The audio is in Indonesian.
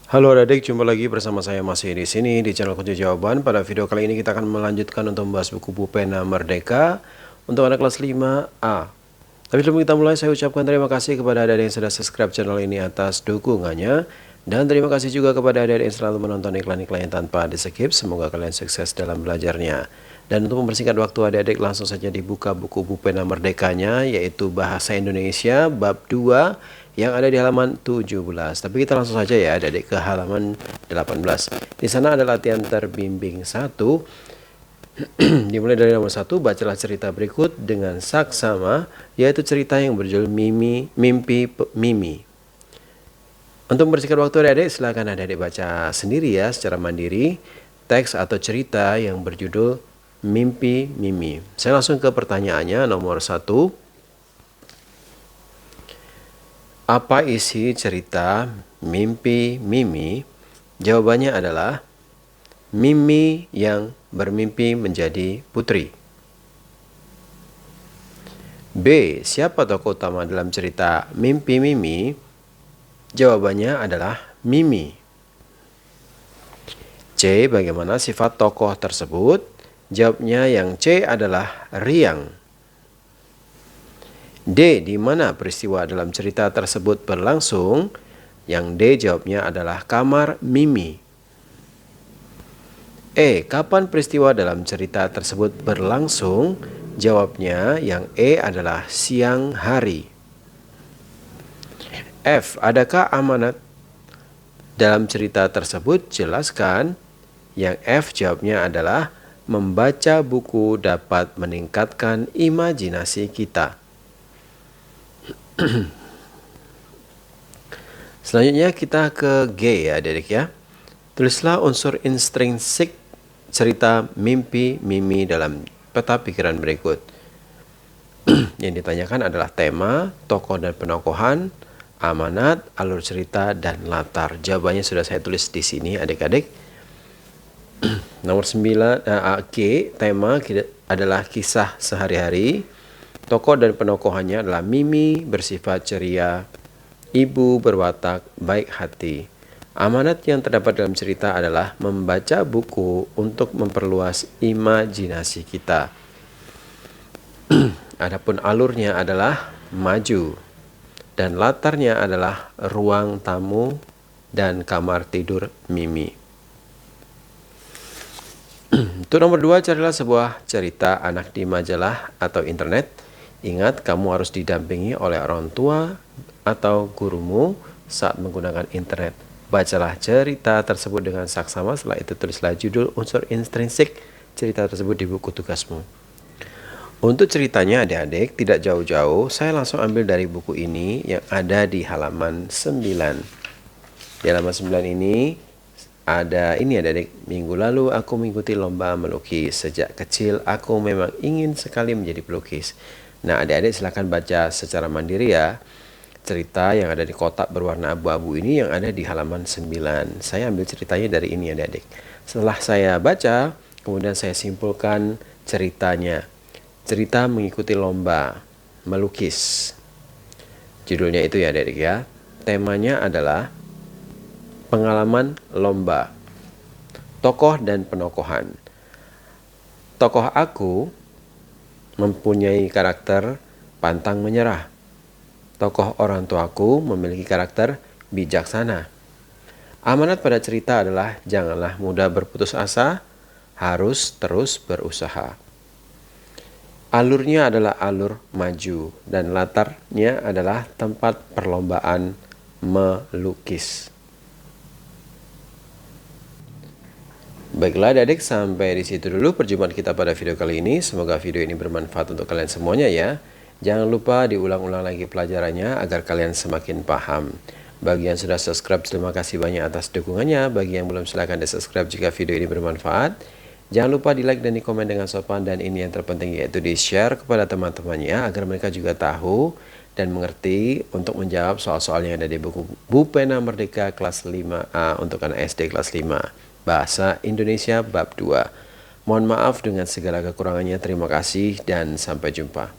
Halo adik, jumpa lagi bersama saya masih di sini di channel Kunci Jawaban. Pada video kali ini kita akan melanjutkan untuk membahas buku Pupena Merdeka untuk anak kelas 5A. Tapi sebelum kita mulai, saya ucapkan terima kasih kepada adik yang sudah subscribe channel ini atas dukungannya. Dan terima kasih juga kepada adik yang selalu menonton iklan-iklan yang tanpa di-skip. Semoga kalian sukses dalam belajarnya. Dan untuk mempersingkat waktu adik-adik, langsung saja dibuka buku Pupena Merdekanya, yaitu Bahasa Indonesia bab 2 yang ada di halaman 17. Tapi kita langsung saja ya adik-adik ke halaman 18. Di sana ada latihan terbimbing 1. Dimulai dari nomor 1, bacalah cerita berikut dengan saksama, yaitu cerita yang berjudul Mimpi Mimi. Untuk mempersingkat waktu adik-adik, silakan adik-adik baca sendiri ya secara mandiri teks atau cerita yang berjudul Mimpi Mimi. Saya langsung ke pertanyaannya. Nomor 1, apa isi cerita Mimpi Mimi? Jawabannya adalah Mimi yang bermimpi menjadi putri. B. Siapa tokoh utama dalam cerita Mimpi Mimi? Jawabannya adalah Mimi. C. Bagaimana sifat tokoh tersebut? Jawabnya yang C adalah riang. D. Di mana peristiwa dalam cerita tersebut berlangsung? Yang D jawabnya adalah kamar Mimi. E. Kapan peristiwa dalam cerita tersebut berlangsung? Jawabnya yang E adalah siang hari. F. Adakah amanat dalam cerita tersebut? Jelaskan. Yang F jawabnya adalah membaca buku dapat meningkatkan imajinasi kita. Selanjutnya kita ke G ya adik-adik ya. Tulislah unsur intrinsik cerita Mimpi Mimi dalam peta pikiran berikut. Yang ditanyakan adalah tema, tokoh dan penokohan, amanat, alur cerita, dan latar. Jawabannya sudah saya tulis di sini adik-adik. Nomor 9, G, tema adalah kisah sehari-hari. Tokoh dan penokohannya adalah Mimi bersifat ceria, ibu berwatak baik hati. Amanat yang terdapat dalam cerita adalah membaca buku untuk memperluas imajinasi kita. Adapun alurnya adalah maju. Dan latarnya adalah ruang tamu dan kamar tidur Mimi. Untuk nomor 2, carilah sebuah cerita anak di majalah atau internet. Ingat, kamu harus didampingi oleh orang tua atau gurumu saat menggunakan internet. Bacalah cerita tersebut dengan saksama. Setelah itu tulislah judul unsur intrinsik cerita tersebut di buku tugasmu. Untuk ceritanya adik-adik tidak jauh-jauh, saya langsung ambil dari buku ini yang ada di halaman 9. Di halaman 9 ini ada ini adik-adik. Minggu lalu aku mengikuti lomba melukis. Sejak kecil aku memang ingin sekali menjadi pelukis. Nah adik-adik silahkan baca secara mandiri ya. Cerita yang ada di kotak berwarna abu-abu ini yang ada di halaman 9. Saya ambil ceritanya dari ini adik-adik. Setelah saya baca, kemudian saya simpulkan ceritanya. Cerita mengikuti lomba melukis. Judulnya itu ya adik-adik ya. Temanya adalah pengalaman lomba. Tokoh dan penokohan. Tokoh aku mempunyai karakter pantang menyerah. Tokoh orang tuaku memiliki karakter bijaksana. Amanat pada cerita adalah janganlah mudah berputus asa, harus terus berusaha. Alurnya adalah alur maju dan latarnya adalah tempat perlombaan melukis. Baiklah adik-adik, sampai di situ dulu perjumpaan kita pada video kali ini. Semoga video ini bermanfaat untuk kalian semuanya ya. Jangan lupa diulang-ulang lagi pelajarannya agar kalian semakin paham. Bagi yang sudah subscribe, terima kasih banyak atas dukungannya. Bagi yang belum, silahkan di-subscribe jika video ini bermanfaat. Jangan lupa di-like dan di-komen dengan sopan. Dan ini yang terpenting, yaitu di-share kepada teman-temannya agar mereka juga tahu dan mengerti untuk menjawab soal-soal yang ada di buku Pupena Merdeka kelas 5A untuk anak SD kelas 5. Bahasa Indonesia bab 2. Mohon maaf dengan segala kekurangannya. Terima kasih dan sampai jumpa.